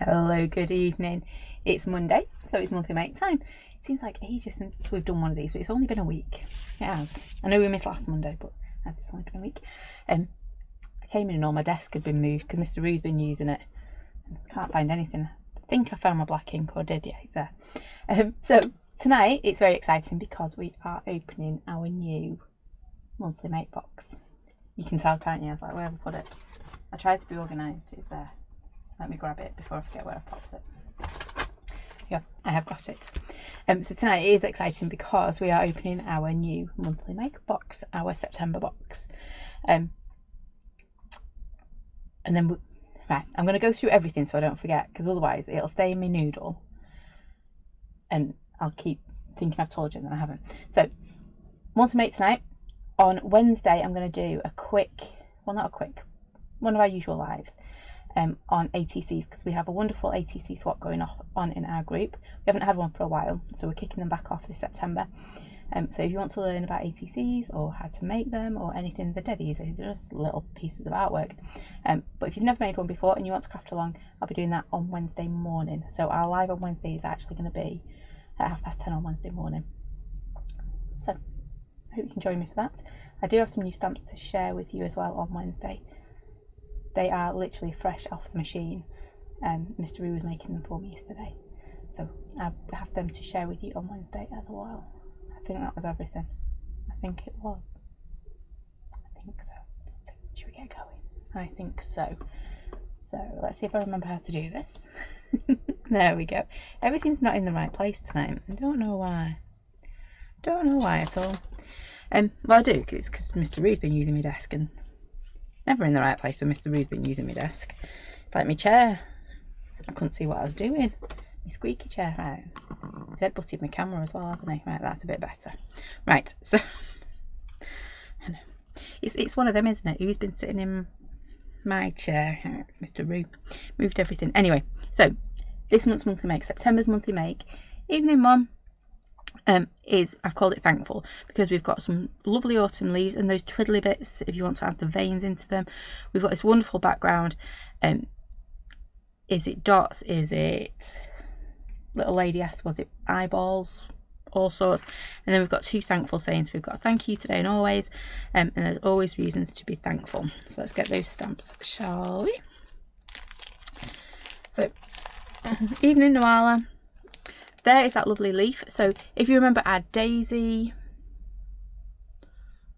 Hello, good evening. It's Monday, so it's monthly make time. It seems like ages since we've done one of these, but it's only been a week. It has. I know we missed last Monday, but it's only been a week. I came in and all my desk had been moved because Mr. Roo's been using it. I can't find anything. I think I found my black ink, or did, yeah, it's there. So tonight it's very exciting because we are opening our new monthly make box. You can tell, can't you? I was like, where have I put it? I tried to be organised. It's there. Let me grab it before I forget where I popped it. Yeah, I have got it. So tonight it is exciting because we are opening our new monthly make box, our September box. And then, right, I'm going to go through everything so I don't forget, because otherwise it'll stay in my noodle and I'll keep thinking I've told you and then I haven't. So, monthly make tonight. On Wednesday, I'm going to do a quick, well, not a quick, one of our usual lives. On ATCs, because we have a wonderful ATC swap going on in our group. We haven't had one for a while, so we're kicking them back off this September. So if you want to learn about ATCs or how to make them or anything, they're dead easy. They're just little pieces of artwork. But if you've never made one before and you want to craft along, I'll be doing that on Wednesday morning. So our live on Wednesday is actually going to be at 10:30 on Wednesday morning. So I hope you can join me for that. I do have some new stamps to share with you as well on Wednesday. They are literally fresh off the machine. Mr. Roo was making them for me yesterday. So I have them to share with you on Wednesday as well. I think that was everything. I think it was. I think so. So should we get going? I think so. So let's see if I remember how to do this. There we go. Everything's not in the right place tonight. I don't know why. Don't know why at all. Well, I do, because Mr. Roo's been using my desk and never in the right place, so Mr. Roo's been using my desk. It's like my chair. I couldn't see what I was doing. My squeaky chair, right. He's headbutted my camera as well, hasn't he? Right, that's a bit better. Right, so I know. It's one of them, isn't it? Who's been sitting in my chair? It's Mr. Roo. Moved everything. Anyway, so this month's monthly make, September's monthly make. Evening one. I've called it Thankful because we've got some lovely autumn leaves and those twiddly bits if you want to add the veins into them. We've got this wonderful background. Is it dots? Is it little lady asked, was it eyeballs? All sorts. And then we've got two thankful sayings. We've got thank you today and always, and there's always reasons to be thankful. So let's get those stamps, shall we? So evening Noala. There is that lovely leaf. So if you remember our daisy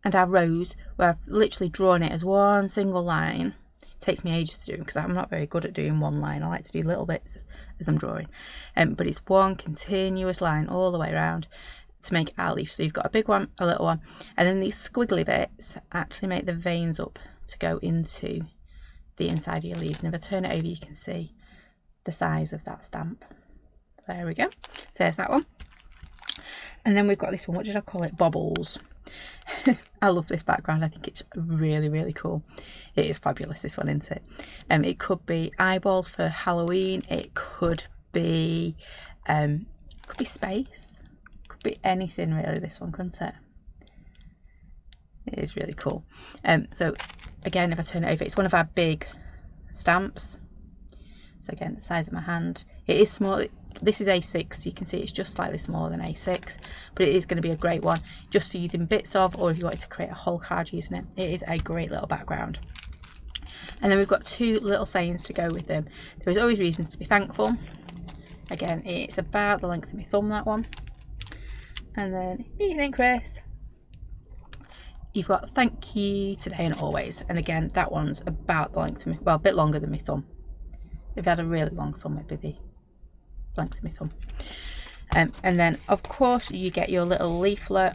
and our rose, where I've literally drawn it as one single line. It takes me ages to do because I'm not very good at doing one line. I like to do little bits as I'm drawing. But it's one continuous line all the way around to make our leaf. So you've got a big one, a little one, and then these squiggly bits actually make the veins up to go into the inside of your leaves. And if I turn it over, you can see the size of that stamp. There we go. So there's that one. And then we've got this one. What did I call it? Bobbles. I love this background. I think it's really, really cool. It is fabulous, this one, isn't it? It could be eyeballs for Halloween. It could be space. Could be anything really, this one, couldn't it? It is really cool. So again, if I turn it over, it's one of our big stamps. So again, the size of my hand. It is small. This is A6, so you can see it's just slightly smaller than A6, but it is going to be a great one just for using bits of, or if you wanted to create a whole card using it. It is a great little background. And then we've got two little sayings to go with them. There is always reasons to be thankful. Again, it's about the length of my thumb, that one. And then evening Chris. You've got thank you today and always, and again that one's about the length of me, well, a bit longer than my thumb. If I had a really long thumb, it'd be the length of my thumb. And then of course you get your little leaflet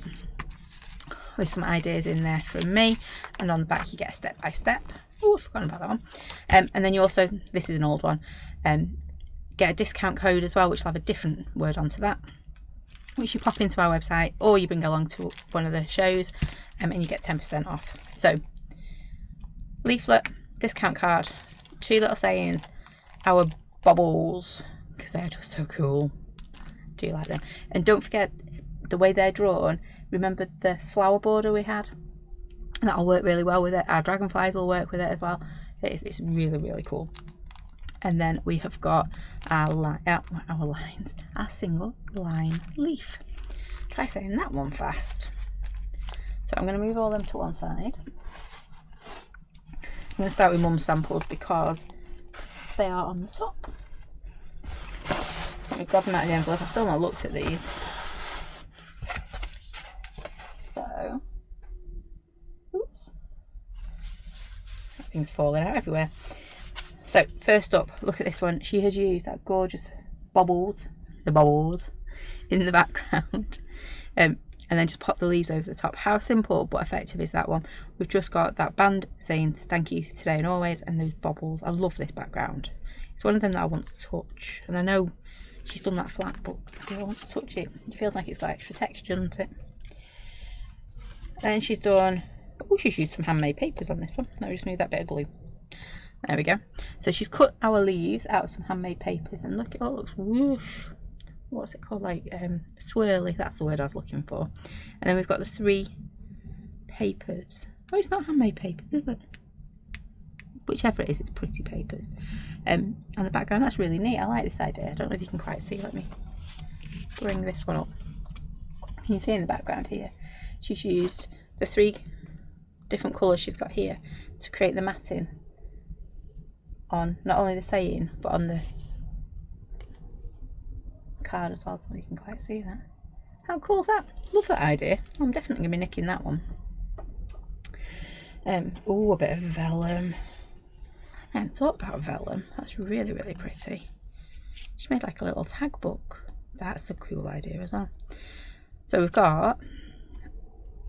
with some ideas in there from me, and on the back you get a step by step. Oh, I've forgotten about that one. And then you also, this is an old one, get a discount code as well, which will have a different word onto that, which you pop into our website or you bring along to one of the shows, and you get 10% off. So leaflet, discount card, two little sayings, our bubbles, because they're just so cool. Do you like them? And don't forget the way they're drawn. Remember the flower border we had? That'll work really well with it. Our dragonflies will work with it as well. It's really, really cool. And then we have got our single line leaf. Try saying that one fast. So I'm going to move all them to one side. I'm going to start with Mum's samples because they are on the top. Let me grab them out of the envelope. I've still not looked at these. So, oops. Things falling out everywhere. So, first up, look at this one. She has used that gorgeous bubbles, the bubbles, in the background. And then just pop the leaves over the top. How simple but effective is that one? We've just got that band saying thank you today and always, and those bubbles. I love this background. It's one of them that I want to touch, and I know she's done that flat, but I do want to touch it. It feels like it's got extra texture, doesn't it? Then she's done, oh, she's used some handmade papers on this one. Let me just move that bit of glue. There we go. So she's cut our leaves out of some handmade papers, and look, it all looks whoosh. What's it called, like swirly, that's the word I was looking for. And then we've got the 3 papers. Oh, it's not handmade papers, is it? Whichever it is, it's pretty papers. And the background, that's really neat. I like this idea. I don't know if you can quite see. Let me bring this one up. You can see in the background here, she's used the 3 different colours she's got here to create the matting on not only the saying, but on the card as well. You can quite see that. How cool is that? Love that idea. I'm definitely going to be nicking that one. Oh, a bit of vellum. I hadn't thought about vellum. That's really, really pretty. She made like a little tag book. That's a cool idea as well. So we've got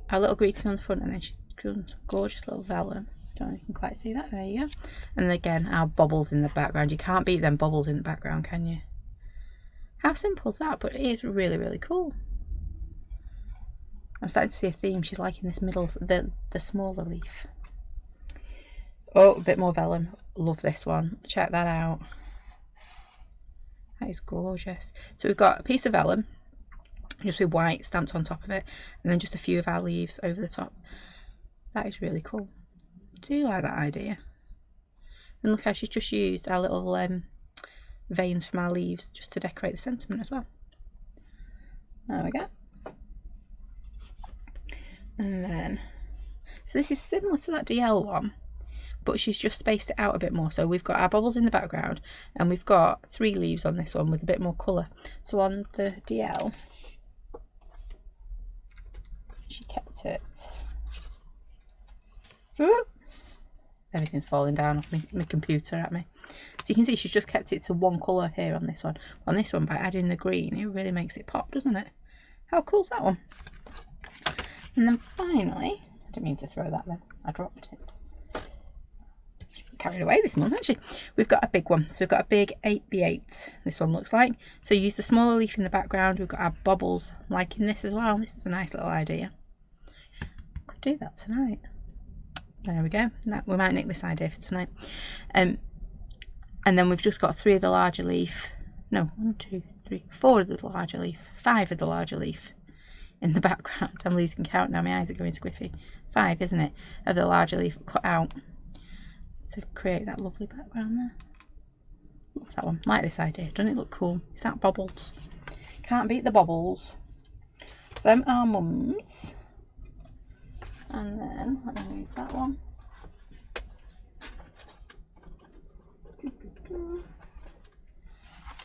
our little greeting on the front, and then she's done some gorgeous little vellum. I don't know if you can quite see that. There you go. And then again, our bubbles in the background. You can't beat them bubbles in the background, can you? How simple is that? But it is really, really cool. I'm starting to see a theme. She's liking this middle, the smaller leaf. Oh, a bit more vellum. Love this one. Check that out. That is gorgeous. So we've got a piece of vellum, just with white stamped on top of it, and then just a few of our leaves over the top. That is really cool. I do like that idea. And look how she's just used our little veins from our leaves just to decorate the sentiment as well. There we go. And then, so this is similar to that DL one, but she's just spaced it out a bit more. So we've got our bubbles in the background, and we've got 3 leaves on this one with a bit more colour. So on the DL, she kept it. Everything's falling down off my computer at me. So you can see she's just kept it to one colour here on this one. On this one, by adding the green, it really makes it pop, doesn't it? How cool is that one? And then finally, I didn't mean to throw that then, I dropped it. Carried away this month, actually. We've got a big one. So we've got a big 8x8, this one looks like. So use the smaller leaf in the background. We've got our bubbles like in this as well. This is a nice little idea. Could do that tonight. There we go. We might nick this idea for tonight. And then we've just got 3 of the larger leaf. No, 1, 2, 3, 4 of the larger leaf. 5 of the larger leaf in the background. I'm losing count now. My eyes are going squiffy. 5, isn't it? Of the larger leaf cut out to create that lovely background there. What's that one? Like this idea. Doesn't it look cool? Is that bubbles? Can't beat the bubbles. Them are Mum's. And then, let me move that one.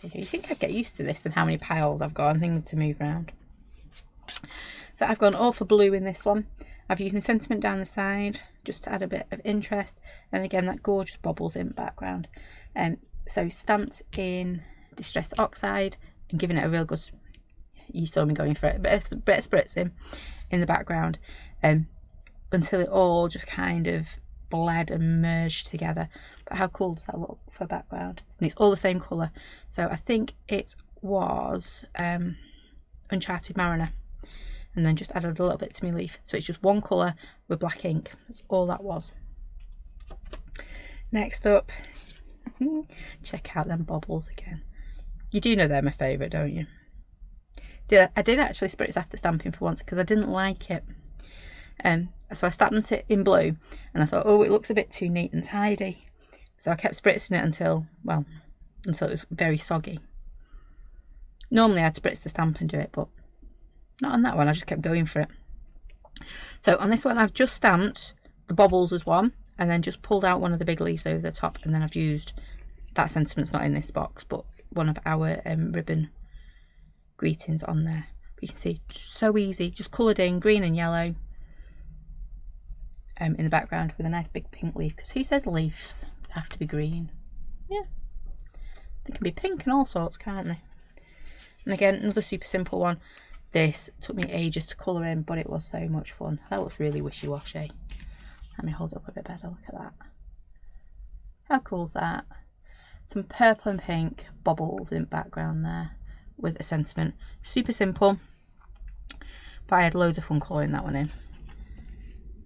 You think I'd get used to this and how many piles I've got and things to move around. So I've gone all for blue in this one. I've used my sentiment down the side just to add a bit of interest. And again, that gorgeous bubbles in the background. So stamped in Distress Oxide and giving it a real good, you saw me going for it, but a bit of spritzing in the background. Until it all just kind of bled and merged together. But how cool does that look for background? And it's all the same colour. So I think it was Uncharted Mariner, and then just added a little bit to my leaf. So it's just one colour with black ink. That's all that was. Next up, check out them bubbles again. You do know they're my favourite, don't you? I did actually spritz after stamping for once because I didn't like it. So I stamped it in blue, and I thought, oh, it looks a bit too neat and tidy. So I kept spritzing it until, well, until it was very soggy. Normally I'd spritz the stamp and do it, but not on that one. I just kept going for it. So on this one I've just stamped the bobbles as one, and then just pulled out one of the big leaves over the top, and then I've used, that sentiment's not in this box, but one of our ribbon greetings on there. But you can see, so easy, just coloured in green and yellow in the background with a nice big pink leaf, because who says leaves have to be green? Yeah, they can be pink and all sorts, can't they? And again, another super simple one. This took me ages to colour in, but it was so much fun. That looks really wishy-washy. Let me hold it up a bit better, look at that. How cool is that? Some purple and pink bobbles in the background there with a sentiment. Super simple, but I had loads of fun colouring that one in.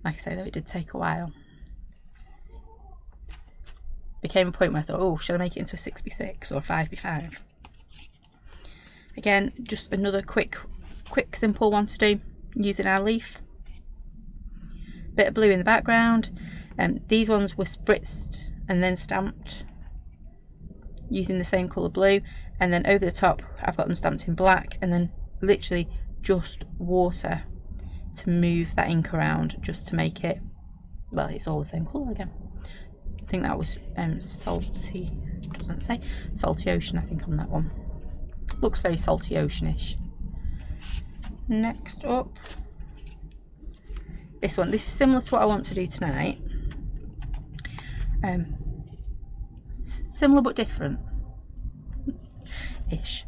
Like I say though, it did take a while. Became a point where I thought, oh, should I make it into a 6x6 or a 5x5? Again, just another quick simple one to do using our leaf. Bit of blue in the background, and these ones were spritzed and then stamped using the same colour blue, and then over the top I've got them stamped in black, and then literally just water to move that ink around, just to make it, well, it's all the same colour again. I think that was salty, doesn't say, salty ocean I think on that one. Looks very salty oceanish. Next up, this one. This is similar to what I want to do tonight. Similar but different ish.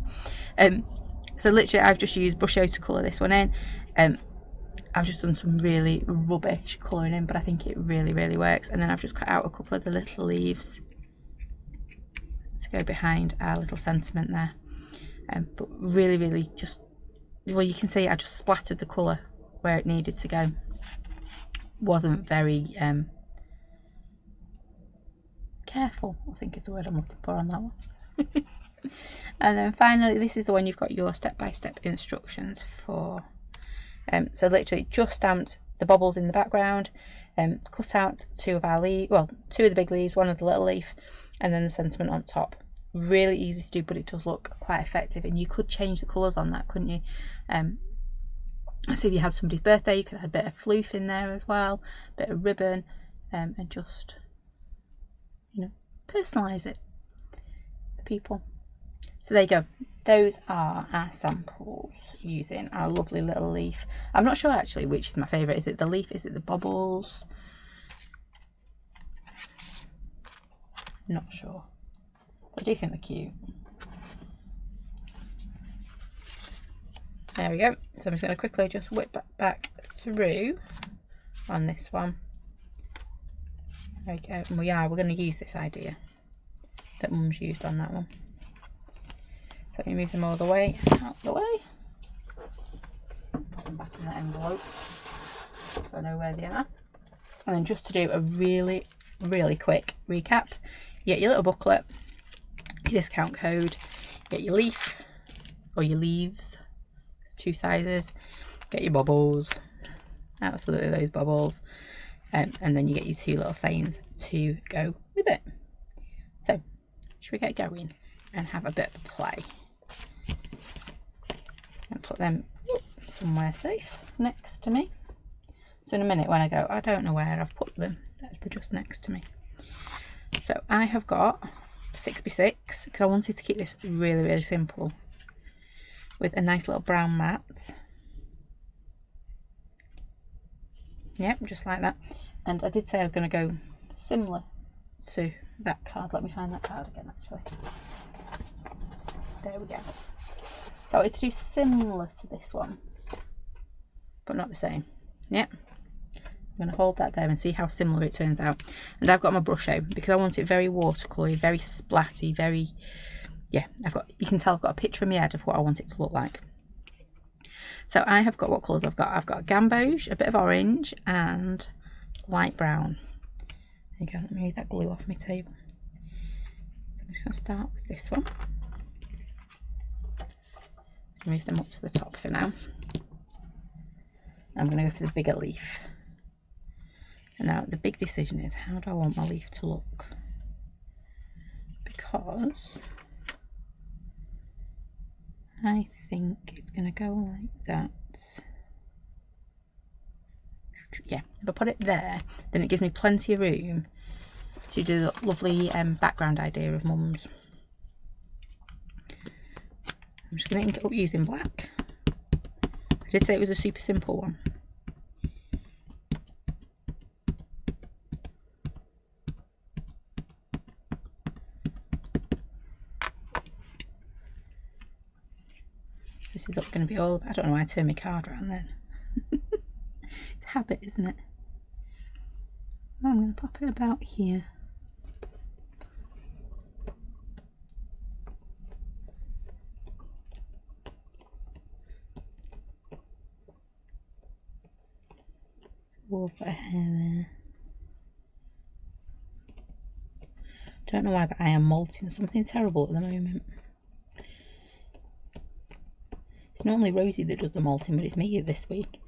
So literally I've just used Brusho to colour this one in. I've just done some really rubbish colouring in, but I think it really works. And then I've just cut out a couple of the little leaves to go behind our little sentiment there. But really just, well, you can see I just splattered the colour where it needed to go. Wasn't very careful, I think is the word I'm looking for on that one. And then finally, this is the one you've got your step-by-step instructions for. So literally just stamped the bobbles in the background, cut out two of our leaves, well, two of the big leaves, one of the little leaf, and then the sentiment on top. Really easy to do, but it does look quite effective, and you could change the colours on that, couldn't you? So if you had somebody's birthday, you could add a bit of floof in there as well, a bit of ribbon, and just, you know, personalise it for people. So there you go. Those are our samples using our lovely little leaf. I'm not sure actually which is my favourite. Is it the leaf? Is it the bobbles? Not sure. But I do think they're cute. There we go. So I'm just going to quickly just whip back through on this one. There we go. And we're going to use this idea that Mum's used on that one. So let me move them all the way out the way. Put them back in that envelope so I know where they are. And then just to do a really quick recap, you get your little booklet, your discount code, you get your leaf or your leaves, 2 sizes, get your bobbles, absolutely those bobbles, and then you get your 2 little sayings to go with it. So should we get going and have a bit of a play and put them somewhere safe next to me? So in a minute when I go, I don't know where I've put them, they're just next to me. So I have got 6x6 because I wanted to keep this really simple, with a nice little brown mat. Yep, just like that. And I did say I was going to go similar to that card. Let me find that card again actually. There we go. I wanted to do similar to this one, but not the same. Yep. I'm going to hold that there and see how similar it turns out. And I've got my Brusho because I want it very watercolory, very splatty, very, yeah, you can tell I've got a picture in my head of what I want it to look like. So I have got, what colours I've got? I've got gamboge, a bit of orange and light brown. There you go, let me move that glue off my table. So I'm just going to start with this one. Move them up to the top for now. I'm going to go for the bigger leaf. And now the big decision is, how do I want my leaf to look? because I think it's going to go like that. Yeah, if I put it there, then it gives me plenty of room to do the lovely background idea of Mum's. I'm just going to ink it up using black. I did say it was a super simple one. This is going to be all, I don't know why I turned my card around then. It's a habit, isn't it? I'm going to pop it about here. Over her hair there. Don't know why, but I am molting something terrible at the moment. It's normally Rosie that does the molting, but it's me this week.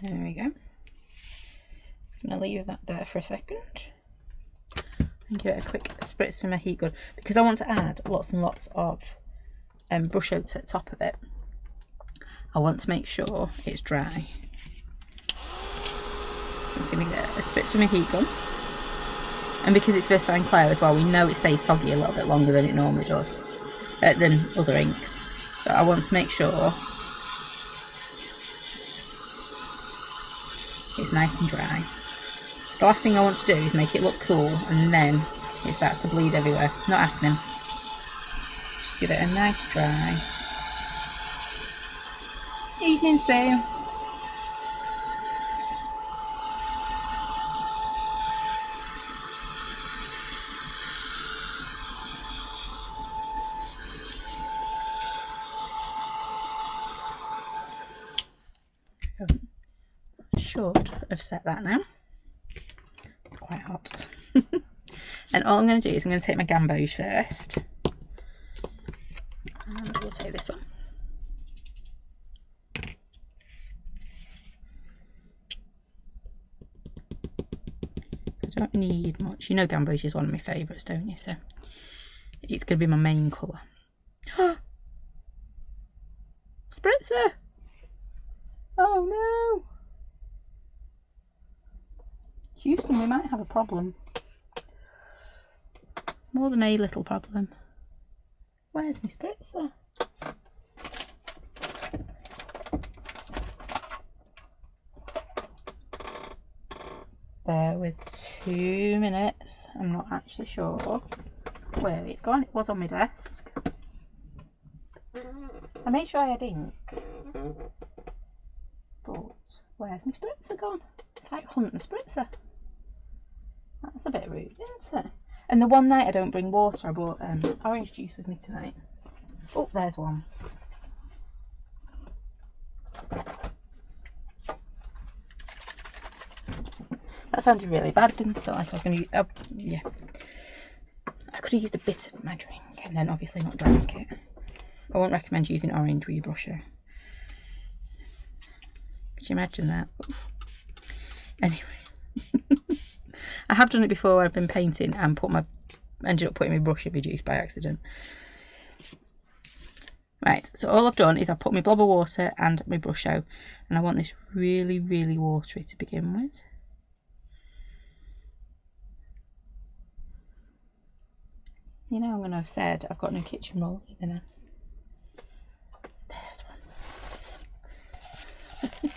There we go. Just going to leave that there for a second and give it a quick spritz from my heat gun because I want to add lots and lots of brush out to the top of it. I want to make sure it's dry. I'm going to get a spritz from my heat gun, and because it's Versatile Clair as well, we know it stays soggy a little bit longer than it normally does, than other inks. So I want to make sure it's nice and dry. The last thing I want to do is make it look cool and then it starts to bleed everywhere. Not happening. Just give it a nice dry. Evening sale. Should have set that now. It's quite hot. And all I'm going to do is I'm going to take my gambos first. And we'll take this one. I don't need much. You know gambos is one of my favourites, don't you? So it's going to be my main colour. Spritzer! Oh no! Houston, we might have a problem. More than a little problem. Where's my spritzer? Bear with 2 minutes. I'm not actually sure where it's gone. It was on my desk. I made sure I had ink. But where's my spritzer gone? It's like hunting a spritzer. That's a bit rude, isn't it? And the one night I don't bring water, I brought orange juice with me tonight. Oh, there's one. That sounded really bad, didn't it? Like I was going to use, yeah. I could have used a bit of my drink and then obviously not drank it. I won't recommend using orange with your brusher. Could you imagine that? Anyway. I have done it before where I've been painting and ended up putting my brush in my juice by accident. Right, so all I've done is I've put my blob of water and my brush out, and I want this really, really watery to begin with. You know, I'm going to have said I've got no kitchen roll either now. There's one.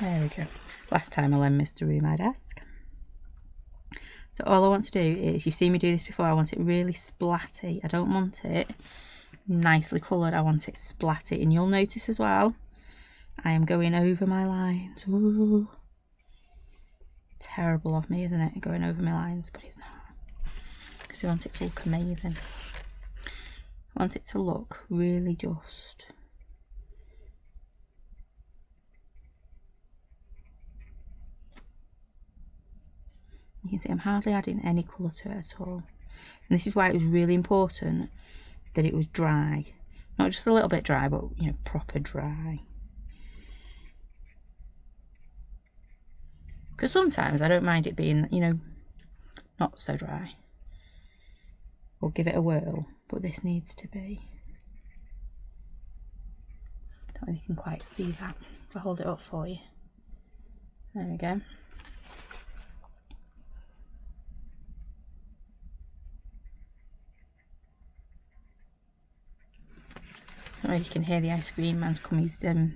There we go. Last time I lent Mr. Roo my desk. So all I want to do is, you've seen me do this before, I want it really splatty. I don't want it nicely coloured, I want it splatty. And you'll notice as well, I am going over my lines. Ooh. Terrible of me, isn't it? Going over my lines, but it's not. Because we want it to look amazing. I want it to look really just... You can see I'm hardly adding any colour to it at all. And this is why it was really important that it was dry. Not just a little bit dry, but you know, proper dry. Because sometimes I don't mind it being, you know, not so dry. We'll give it a whirl, but this needs to be. Don't know if you can quite see that. If I hold it up for you. There we go. I don't know if you can hear the ice cream man's coming.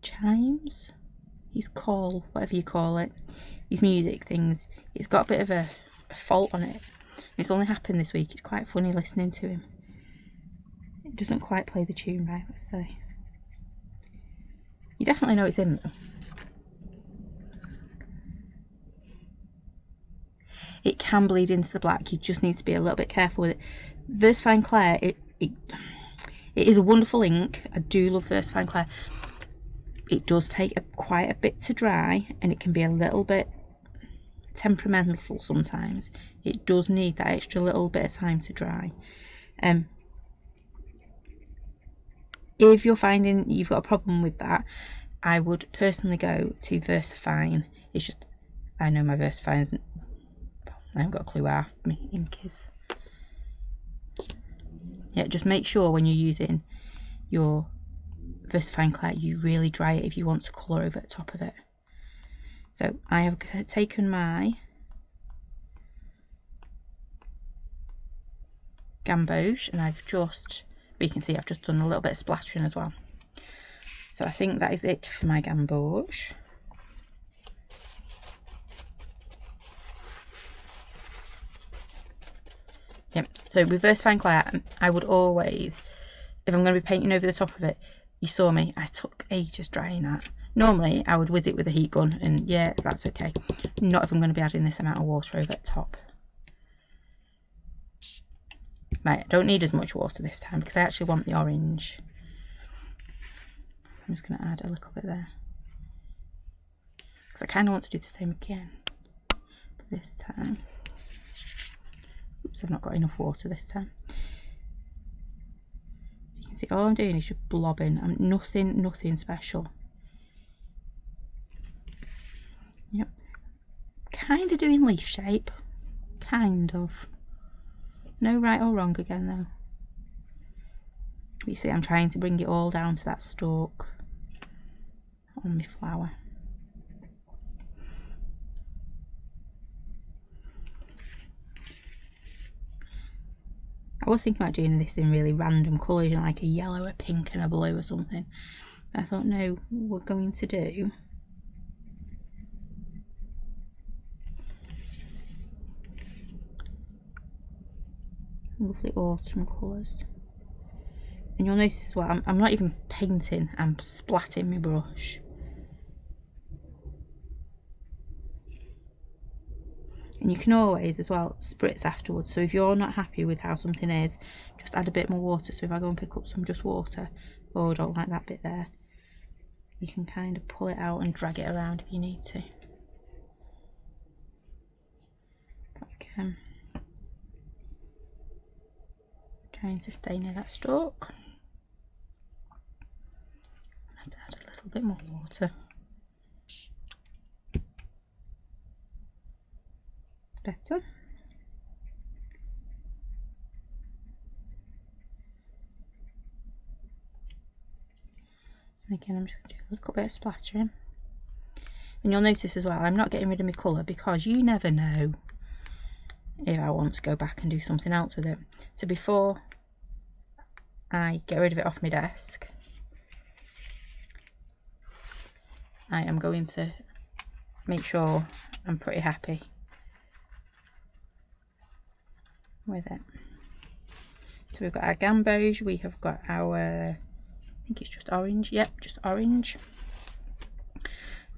Chimes? His call, whatever you call it. His music things. It's got a bit of a fault on it. It's only happened this week. It's quite funny listening to him. It doesn't quite play the tune right, let's say. You definitely know it's him though. It can bleed into the black. You just need to be a little bit careful with it. Versafine Clair, it is a wonderful ink. I do love Versafine Clair. It does take quite a bit to dry, and it can be a little bit temperamental sometimes. It does need that extra little bit of time to dry. If you're finding you've got a problem with that, I would personally go to Versafine. It's just, I know my Versafine's, I haven't got a clue where half my ink is. Yeah, just make sure when you're using your Versafine Clair you really dry it if you want to colour over the top of it. So I have taken my gamboge and I've just, you can see I've just done a little bit of splattering as well. So I think that is it for my gamboge. Yep, so with Versafine Clair, I would always, if I'm going to be painting over the top of it, you saw me, I took ages drying that. Normally I would whiz it with a heat gun and yeah, that's okay. Not if I'm going to be adding this amount of water over the top. Right, I don't need as much water this time because I actually want the orange. I'm just going to add a little bit there. Because I kind of want to do the same again. But this time. Oops, I've not got enough water this time. So you can see all I'm doing is just blobbing. I'm nothing special. Yep. Kind of doing leaf shape. Kind of. No right or wrong again though. You see I'm trying to bring it all down to that stalk on my flower. I was thinking about doing this in really random colours, you know, like a yellow, a pink and a blue or something. I thought no, we're going to do lovely autumn colours. And you'll notice as well, I'm not even painting, I'm splatting my brush. And you can always as well spritz afterwards, so if you're not happy with how something is, just add a bit more water. So if I go and pick up some just water, oh I don't like that bit there, you can kind of pull it out and drag it around if you need to. Okay. Trying to stay near that stalk. I have to add a little bit more water. Better. And again I'm just going to do a little bit of splattering. And you'll notice as well I'm not getting rid of my colour because you never know if I want to go back and do something else with it. So before I get rid of it off my desk, I am going to make sure I'm pretty happy with it. So we've got our gamboge, we have got our, I think it's just orange, yep, just orange.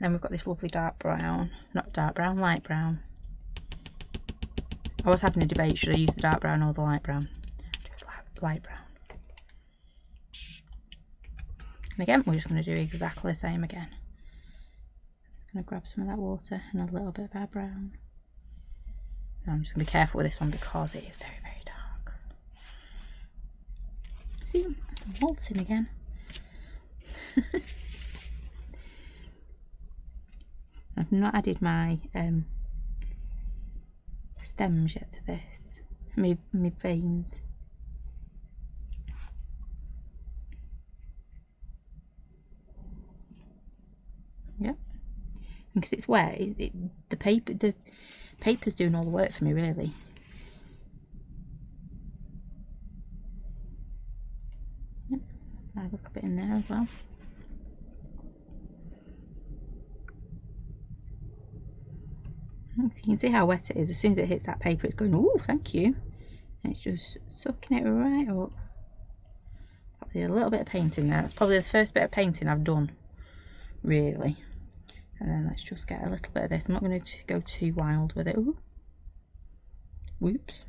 Then we've got this lovely dark brown, not dark brown, light brown. I was having a debate, should I use the dark brown or the light brown? Just light brown. And again, we're just going to do exactly the same again. Just going to grab some of that water and a little bit of our brown. And I'm just going to be careful with this one because it is very, very dark. See, I'm waltzing again. I've not added my stems yet to this, my veins. Yep, and because it's wet, the paper's doing all the work for me, really. Yep, I look a bit in there as well. So you can see how wet it is. As soon as it hits that paper, it's going, "Oh, thank you," and it's just sucking it right up. Probably a little bit of painting there. That's probably the first bit of painting I've done, really. And then let's just get a little bit of this. I'm not going to go too wild with it. Ooh. Whoops.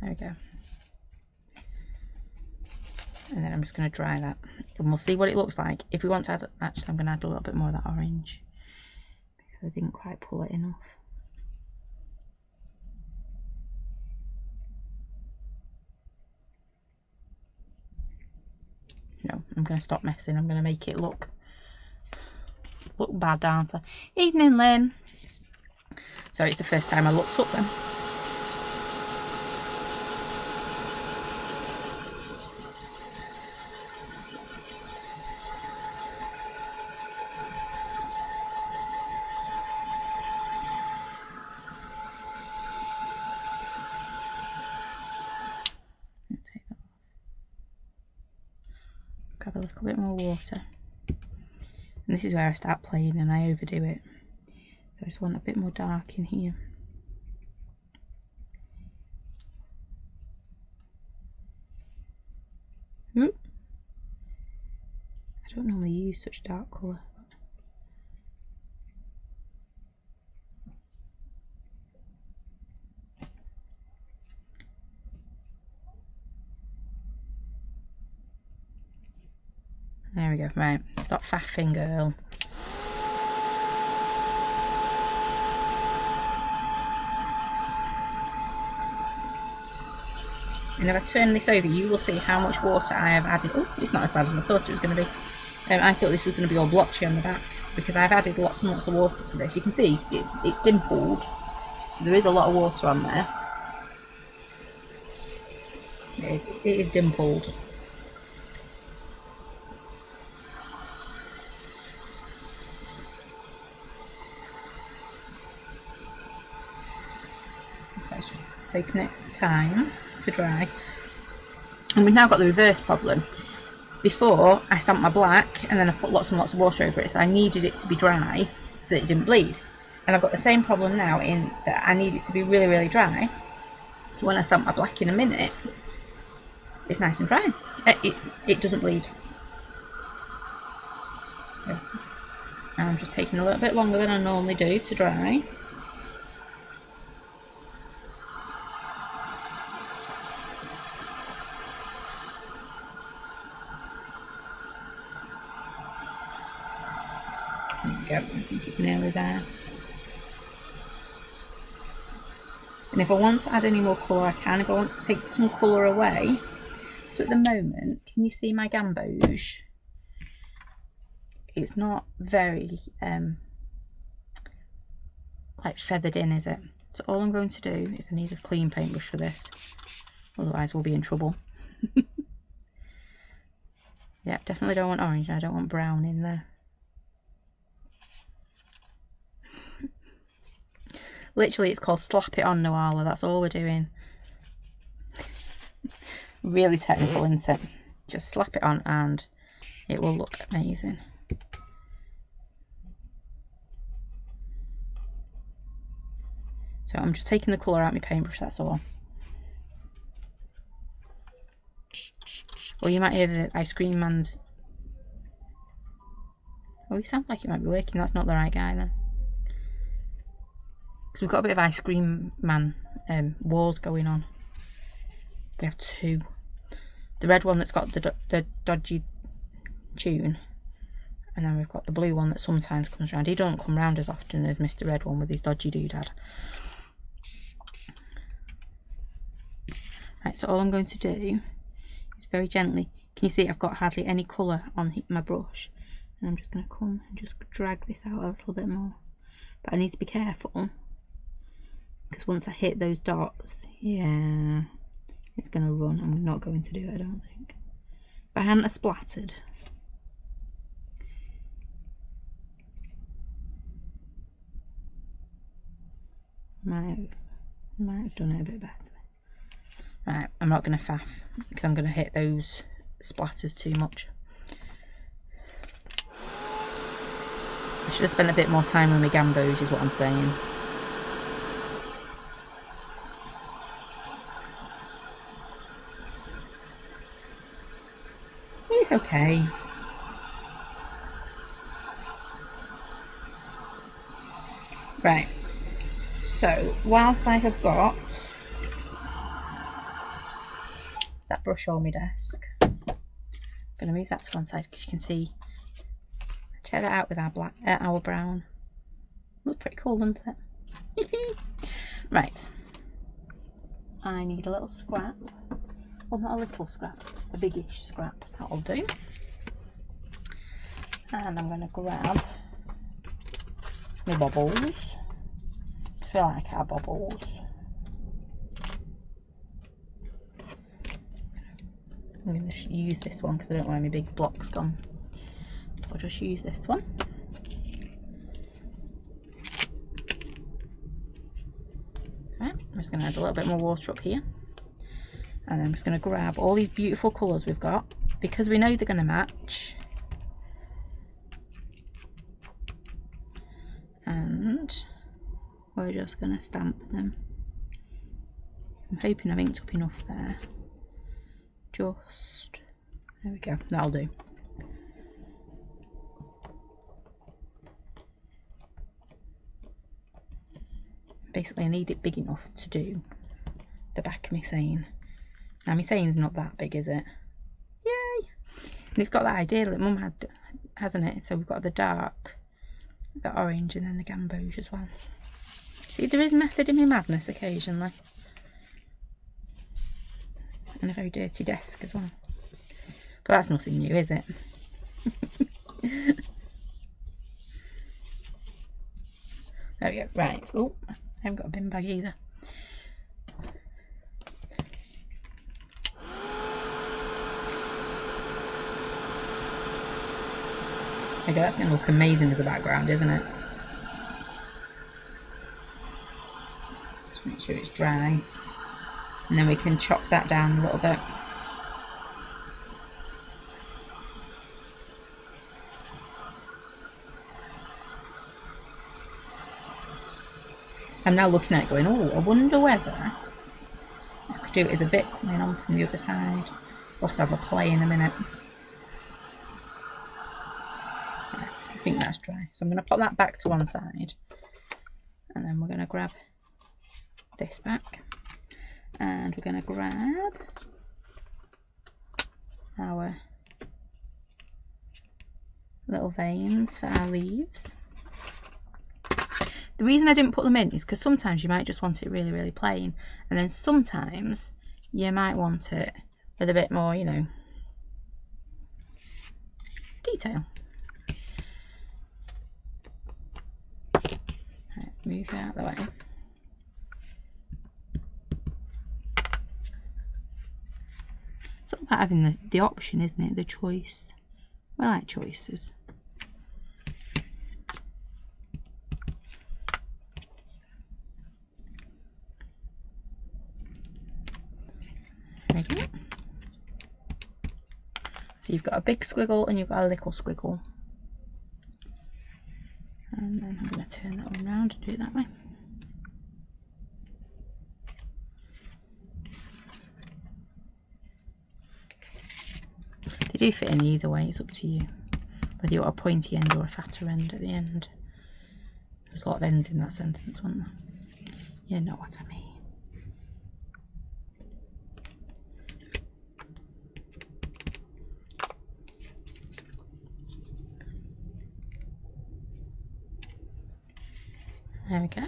There we go. And then I'm just going to dry that, and we'll see what it looks like. If we want to add, actually I'm going to add a little bit more of that orange because I didn't quite pull it enough. No, I'm going to stop messing. I'm going to make it look bad, aren't I? Evening, Lynn. Sorry, it's the first time I looked up then. Grab a little bit more water. And this is where I start playing and I overdo it. So I just want a bit more dark in here. Oop. I don't normally use such dark colour. There we go. Right, stop faffing, girl. And if I turn this over, you will see how much water I have added. Oh, it's not as bad as I thought it was going to be. I thought this was going to be all blotchy on the back because I've added lots and lots of water to this. You can see it's dimpled, so there is a lot of water on there. It is dimpled. Taking its time to dry, and we've now got the reverse problem. Before I stamped my black and then I put lots and lots of water over it, so I needed it to be dry so that it didn't bleed, and I've got the same problem now in that I need it to be really, really dry, so when I stamp my black in a minute it's nice and dry. It doesn't bleed. And I'm just taking a little bit longer than I normally do to dry. There we go, I think it's nearly there. And if I want to add any more colour I can. If I want to take some colour away, so at the moment, can you see my gamboge? It's not very like feathered in, is it? So all I'm going to do is I need a clean paintbrush for this, otherwise we'll be in trouble. Yeah, definitely don't want orange and I don't want brown in there. Literally, it's called Slap It On, Noala. That's all we're doing. Really technical, isn't it? Just slap it on and it will look amazing. So I'm just taking the colour out of my paintbrush, that's all. Or you might hear the ice cream man's... Oh, he sounds like he might be working. That's not the right guy then. Because we've got a bit of ice cream man wars going on. We have two. The red one that's got the dodgy tune, And then we've got the blue one that sometimes comes round. He don't come round as often as Mr. Red one with his dodgy doodad. Right, so all I'm going to do is very gently, can you see I've got hardly any colour on my brush, and I'm just going to come and just drag this out a little bit more. But I need to be careful, because once I hit those dots, yeah, it's going to run. I'm not going to do it, I don't think. If I hadn't splattered, might have done it a bit better. Right, I'm not going to faff, because I'm going to hit those splatters too much. I should have spent a bit more time on my gambos, is what I'm saying. It's okay. Right, so whilst I have got that brush on my desk, I'm going to move that to one side because you can see, check that out with our black, our brown. Looks pretty cool, doesn't it? Right, I need a little scrap. Well, not a little scrap, a biggish scrap, that'll do. And I'm going to grab my bubbles. I feel like our bubbles. I'm going to use this one because I don't know where my big block's gone. I'll just use this one. Right, I'm just going to add a little bit more water up here. And I'm just going to grab all these beautiful colours we've got, because we know they're going to match. And we're just going to stamp them. I'm hoping I've inked up enough there. Just, there we go, that'll do. Basically I need it big enough to do the back of my saying. Now my saying's not that big, is it? Yay! And it's got that idea that Mum had, hasn't it? So we've got the dark, the orange, and then the gamboge as well. See, there is method in my madness occasionally. And a very dirty desk as well. But that's nothing new, is it? There we go. Right. Oh, I haven't got a bin bag either. Okay, that's going to look amazing as a background, isn't it? Just make sure it's dry. And then we can chop that down a little bit. I'm now looking at it going, oh, I wonder whether I could do it as a bit coming on from the other side. We'll have to have a play in a minute. Right, I think that's dry. So I'm going to pop that back to one side. And then we're going to grab this back. And we're going to grab our little veins for our leaves. The reason I didn't put them in is because sometimes you might just want it really, really plain, and then sometimes you might want it with a bit more, you know, detail. Right, move it out of the way. It's all about having the option, isn't it? The choice. I like choices. Okay. So you've got a big squiggle and you've got a little squiggle. And then I'm going to turn that one around and do it that way. They do fit in either way, it's up to you. Whether you want a pointy end or a fatter end at the end. There's a lot of ends in that sentence, wasn't there? You know what I mean. There we go.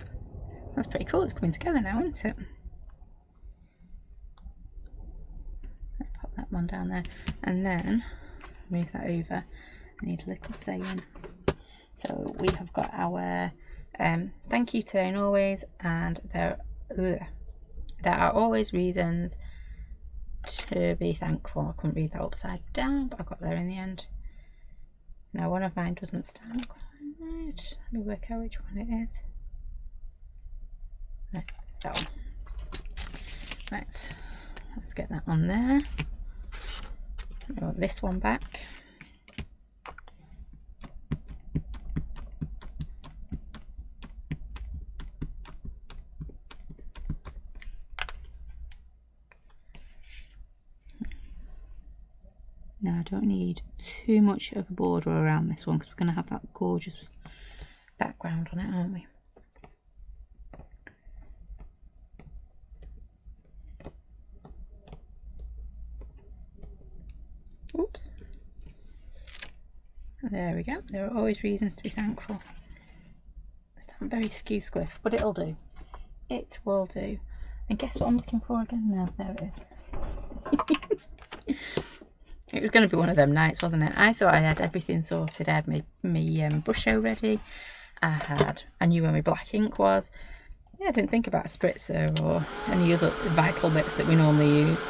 That's pretty cool. It's coming together now, isn't it? I'll pop that one down there, and then move that over. I need a little saying. So we have got our thank you today and always, and there are always reasons to be thankful. I couldn't read that upside down, but I got there in the end. Now one of mine doesn't stand quite right. Let me work out which one it is. No, that one. Right, let's get that on there. I want this one back. Now I don't need too much of a border around this one because we're going to have that gorgeous background on it, aren't we? Oops. There we go. There are always reasons to be thankful. It's not very skew squiff, but it'll do. It will do. And guess what I'm looking for again now? There it is. It was going to be one of them nights, wasn't it? I thought I had everything sorted. I had my brush show ready. I knew where my black ink was. Yeah, I didn't think about a spritzer or any other vital bits that we normally use.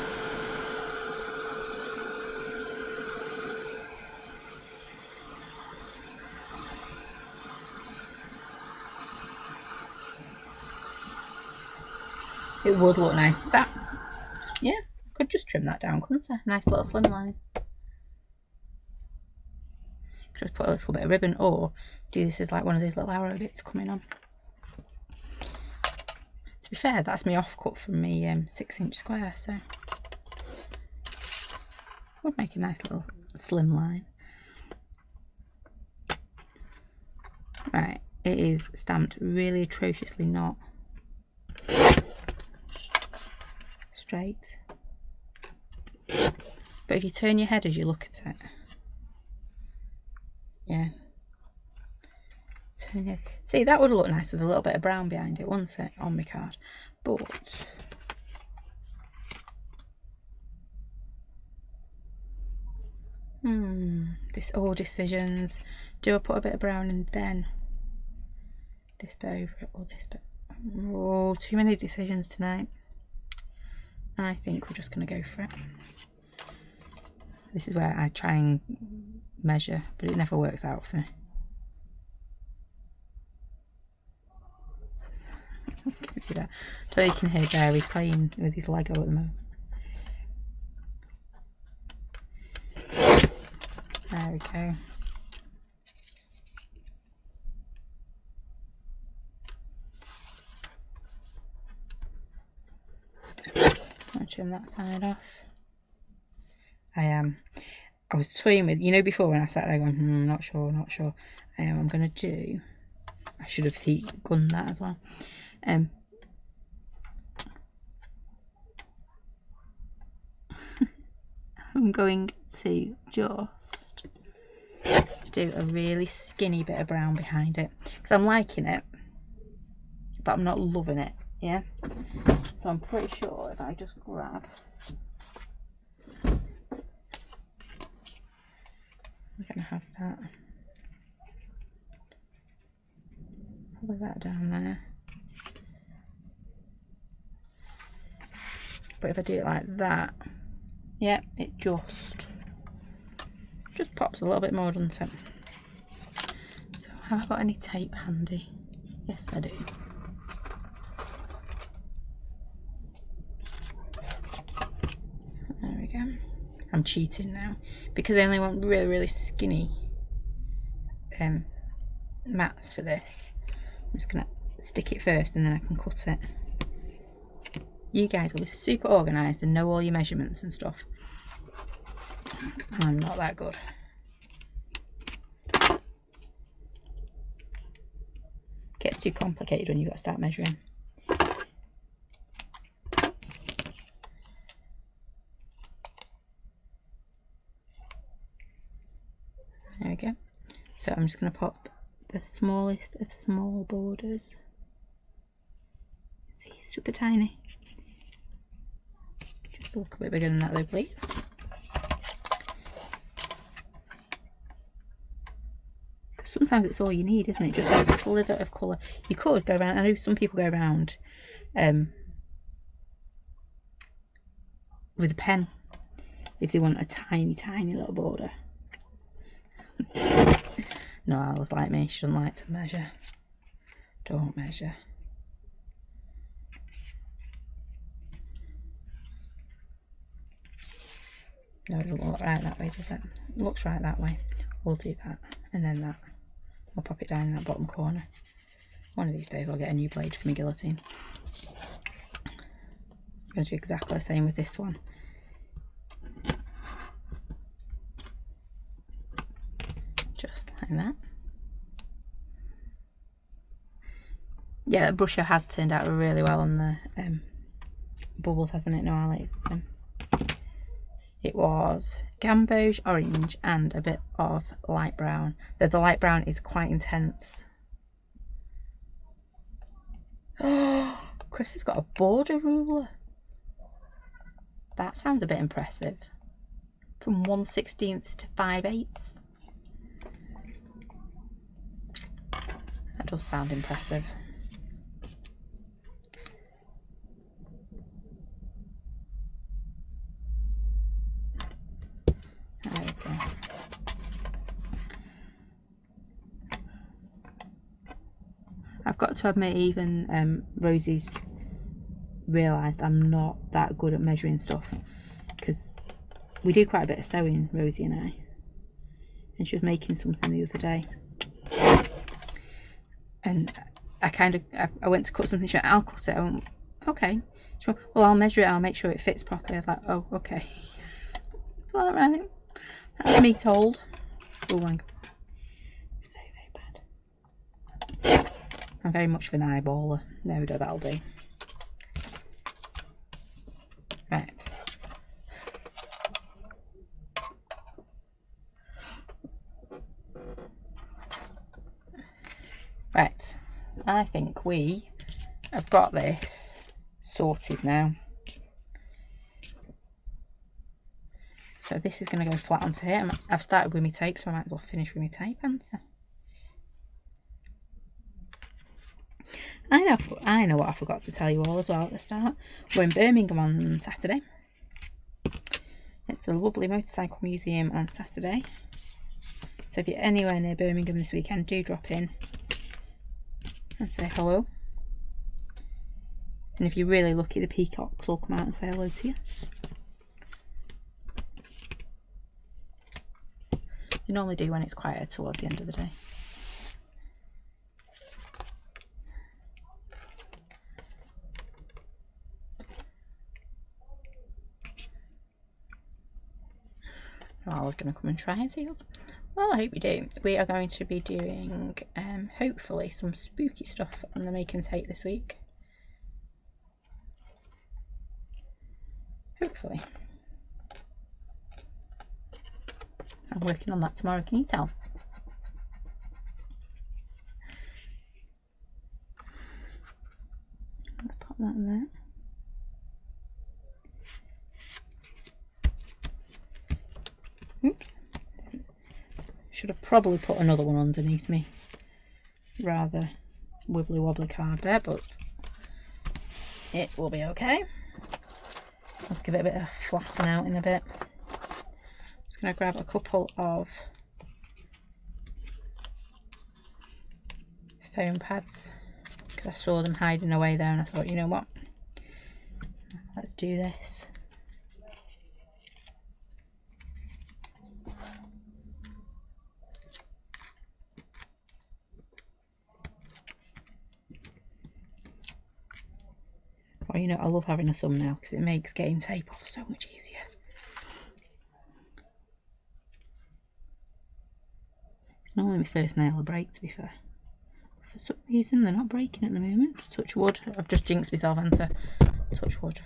It would look nice. That, yeah, I could just trim that down, couldn't I? Nice little slim line. Just put a little bit of ribbon, or do this as like one of these little arrow bits coming on. To be fair, that's my offcut from my 6-inch square, so would make a nice little slim line. Right, it is stamped really atrociously not straight, but if you turn your head as you look at it, yeah, turn your, see, that would look nice with a little bit of brown behind it, wouldn't it, on my card? But decisions. Do I put a bit of brown and then this bit over it, or this bit? Oh, too many decisions tonight. I think we're just going to go for it. This is where I try and measure, but it never works out for me. Can you see that? So you can hear Barry playing with his Lego at the moment. There we go. I'll trim that side off. I was toying with, you know, before when I sat there going, not sure. I'm going to do, I should have heat gunned that as well. I'm going to just do a really skinny bit of brown behind it because I'm liking it, but I'm not loving it. Yeah, so I'm pretty sure if I just grab, we're gonna have that, probably that down there. But if I do it like that, yeah, it just pops a little bit more, doesn't it? So have I got any tape handy? Yes, I do. There we go. I'm cheating now because I only want really skinny mats for this. I'm just gonna stick it first and then I can cut it. You guys will be super organised and know all your measurements and stuff. I'm not that good. Gets too complicated when you've got to start measuring. There we go. So I'm just going to pop the smallest of small borders See, super tiny. Just a little bit bigger than that though, please. Because sometimes it's all you need, isn't it? Just a slither of colour. You could go around, I know some people go around with a pen if they want a tiny, tiny little border. No, Alice like me, she doesn't like to measure. Don't measure. No, it doesn't look right that way, does it? It looks right that way. We'll do that, and then that. I'll pop it down in that bottom corner. One of these days I'll get a new blade for my guillotine. I'm going to do exactly the same with this one. Just like that. Yeah, the brusher has turned out really well on the bubbles, hasn't it? No, Alex. It was gamboge, orange, and a bit of light brown. So the light brown is quite intense. Oh, Chris has got a border ruler. That sounds a bit impressive. From 1/16 to 5/8. That does sound impressive. There we go. I've got to admit, even Rosie's realised I'm not that good at measuring stuff, because we do quite a bit of sewing, Rosie and I, and she was making something the other day, and I went to cut something. She went, I'll cut it. I went, okay. She went, well, I'll measure it, I'll make sure it fits properly. I was like, oh, okay. All right, that's me told. Oh my god, it's very, very bad. I'm very much of an eyeballer. There we go, that'll do. Right. Right. I think we have got this sorted now. So this is going to go flat onto here. I've started with my tape, so I might as well finish with my tape answer. I know what I forgot to tell you all as well at the start. We're in Birmingham on Saturday. It's the lovely motorcycle museum on Saturday. So if you're anywhere near Birmingham this weekend, do drop in and say hello. And if you're really lucky, the peacocks will come out and say hello to you. You normally do when it's quieter towards the end of the day. I was going to come and try and see us. Well, I hope you do. We are going to be doing, hopefully, some spooky stuff on the Make and Take this week. Hopefully. I'm working on that tomorrow, can you tell? Let's pop that in there. Oops. Should have probably put another one underneath me. Rather wibbly wobbly card there, but it will be okay. Let's give it a bit of flatten out in a bit. Just going to grab a couple of foam pads because I saw them hiding away there and I thought, you know what, let's do this. Well, you know, I love having a thumbnail because it makes getting tape off so much easier. It's normally my first nail I break, to be fair. For some reason, they're not breaking at the moment. Touch wood. I've just jinxed myself, Enter. Touch wood.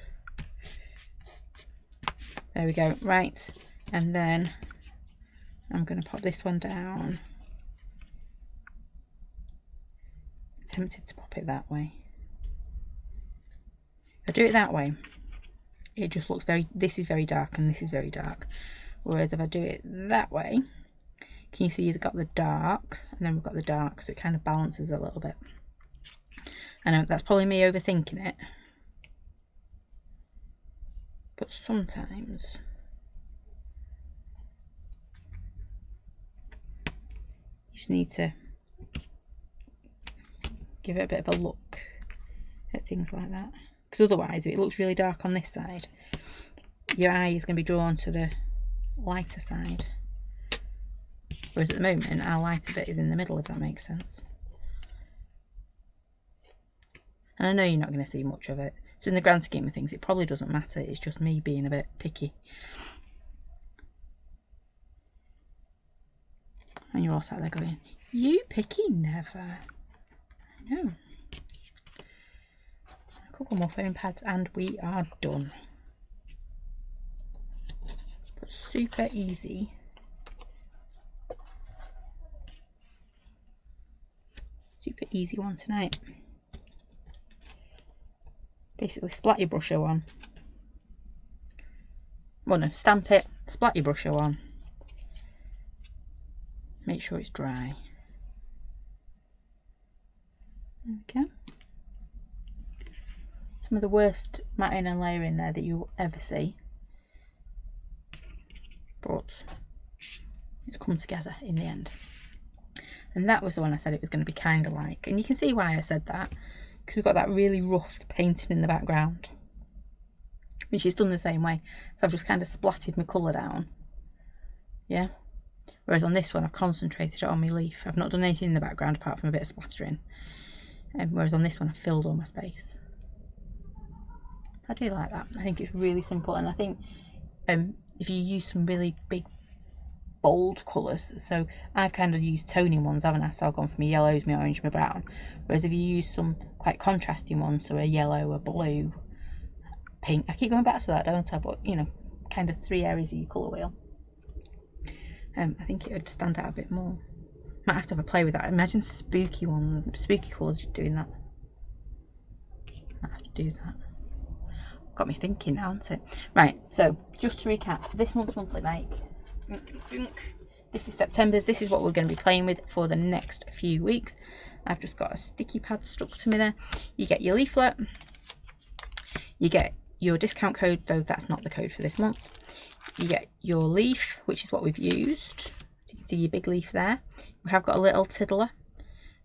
There we go. Right. And then I'm going to pop this one down. I'm tempted to pop it that way. I do it that way, it just looks very, this is very dark and this is very dark. Whereas if I do it that way, can you see you've got the dark and then we've got the dark, so it kind of balances a little bit. I know that's probably me overthinking it, but sometimes you just need to give it a bit of a look at things like that, because otherwise if it looks really dark on this side, your eye is going to be drawn to the lighter side, whereas at the moment our lighter bit is in the middle, if that makes sense. And I know you're not going to see much of it, so in the grand scheme of things it probably doesn't matter, it's just me being a bit picky. And you're all sat there going, you picky never. I know. A couple more foam pads and we are done. But super easy. Super easy one tonight. Basically splat your brusho on. Well no, stamp it, splat your brusho on. Make sure it's dry. Okay. Some of the worst matting and layering there that you'll ever see. But it's come together in the end. And that was the one I said it was going to be kind of like. And you can see why I said that. Because we've got that really rough painting in the background. Which is done the same way. So I've just kind of splatted my colour down. Yeah. Whereas on this one I've concentrated it on my leaf. I've not done anything in the background apart from a bit of splattering. Whereas on this one I've filled all my space. I do like that. I think it's really simple, and I think if you use some really big bold colours, so I've kind of used toning ones, haven't I? So I've gone for my yellows, my orange, my brown. Whereas if you use some quite contrasting ones, so a yellow, a blue, pink, I keep going back to that, don't I? But you know, kind of 3 areas of your colour wheel. I think it would stand out a bit more. Might have to have a play with that. Imagine spooky ones, spooky colours doing that. Might have to do that. Got me thinking now, hasn't it? Right, so just to recap, this month's monthly make. This is September's. This is what we're going to be playing with for the next few weeks. I've just got a sticky pad stuck to me there. You get your leaflet. You get your discount code, though that's not the code for this month. You get your leaf, which is what we've used. So you can see your big leaf there. We have got a little tiddler.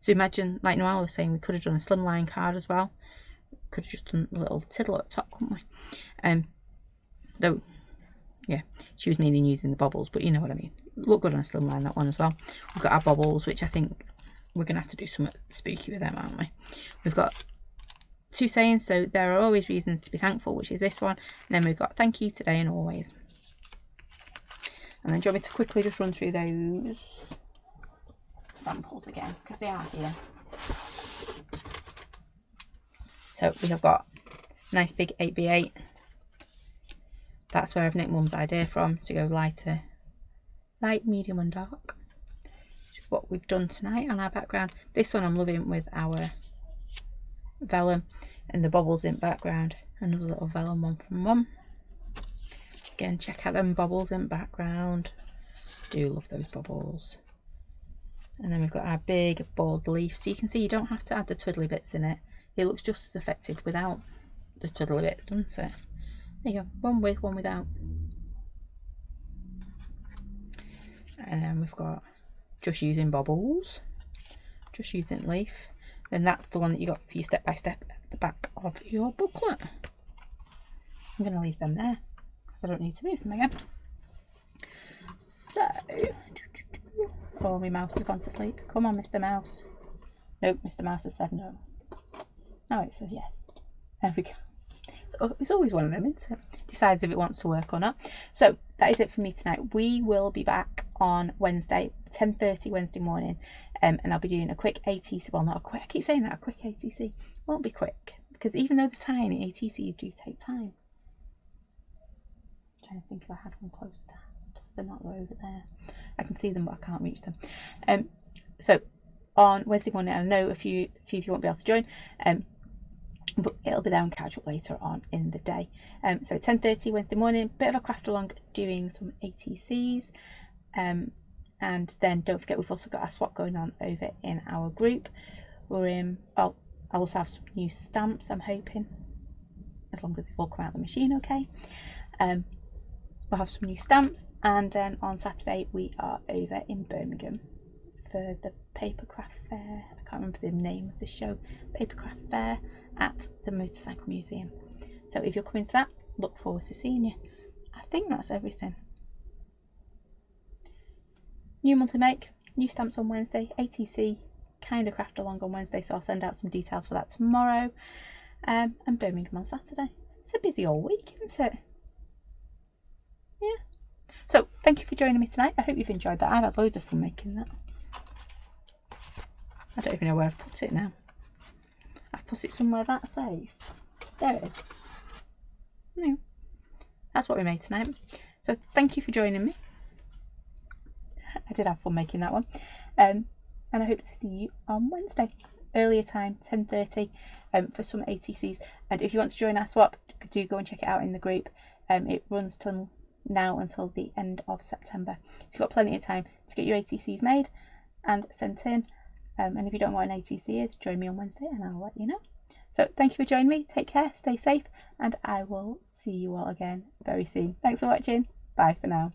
So imagine, like Noelle was saying, we could have done a slimline card as well. Could have just done a little tiddler at the top, couldn't we? Though, yeah, she was meaning using the bobbles, but you know what I mean. Look good on a slimline, that one as well. We've got our bobbles, which I think we're going to have to do something spooky with them, aren't we? We've got 2 sayings, so there are always reasons to be thankful, which is this one. And then we've got thank you today and always. And then do you want me to quickly just run through those samples again, because they are here. So we have got a nice big 8x8. That's where I've nicked Mum's idea from, to go lighter, light, medium and dark. Which is what we've done tonight on our background. This one I'm loving with our vellum and the bobbles in background. Another little vellum one from Mum. Again, check out them bobbles in background. Do love those bubbles. And then we've got our big bold leaf. So you can see you don't have to add the twiddly bits in it. It looks just as effective without the twiddly bits, doesn't it? There you go, one with, one without. And then we've got just using bobbles, just using leaf. And that's the one that you got for your step by step at the back of your booklet. I'm going to leave them there because I don't need to move them again. So, oh, my mouse has gone to sleep. Come on, Mr. Mouse. Nope, Mr. Mouse has said no. Now it says yes. There we go. So it's always one of them, isn't it? Decides if it wants to work or not. So that is it for me tonight. We will be back on Wednesday, 10:30 Wednesday morning, and I'll be doing a quick ATC. Well, not a quick. I keep saying that, a quick ATC. Won't be quick because even though they're tiny, ATCs do take time. I'm trying to think if I had one close to hand. They're not over there. I can see them, but I can't reach them. So on Wednesday morning, I know a few of you won't be able to join. but it'll be there on catch up later on in the day. So 10:30 Wednesday morning, bit of a craft along, doing some ATCs, and then don't forget we've also got our swap going on over in our group. We're in. Oh, I also have some new stamps. I'm hoping, as long as they've all come out of the machine, okay. We'll have some new stamps, and then on Saturday we are over in Birmingham for the Papercraft Fair. I can't remember the name of the show. Papercraft Fair at the Motorcycle Museum. So if you're coming to that, look forward to seeing you. I think that's everything. New monthly make, new stamps on Wednesday, ATC, kind of craft along on Wednesday, so I'll send out some details for that tomorrow. And Birmingham on Saturday. It's a busy old week, isn't it? Yeah. So thank you for joining me tonight. I hope you've enjoyed that. I've had loads of fun making that. I don't even know where I've put it now. I've put it somewhere that safe. There it is. No. That's what we made tonight. So thank you for joining me. I did have fun making that one. And I hope to see you on Wednesday. Earlier time, 10:30, for some ATCs. And if you want to join our swap, do go and check it out in the group. It runs till now until the end of September. So you've got plenty of time to get your ATCs made and sent in. And if you don't know what an ATC is, join me on Wednesday and I'll let you know. So thank you for joining me. Take care, stay safe, and I will see you all again very soon. Thanks for watching. Bye for now.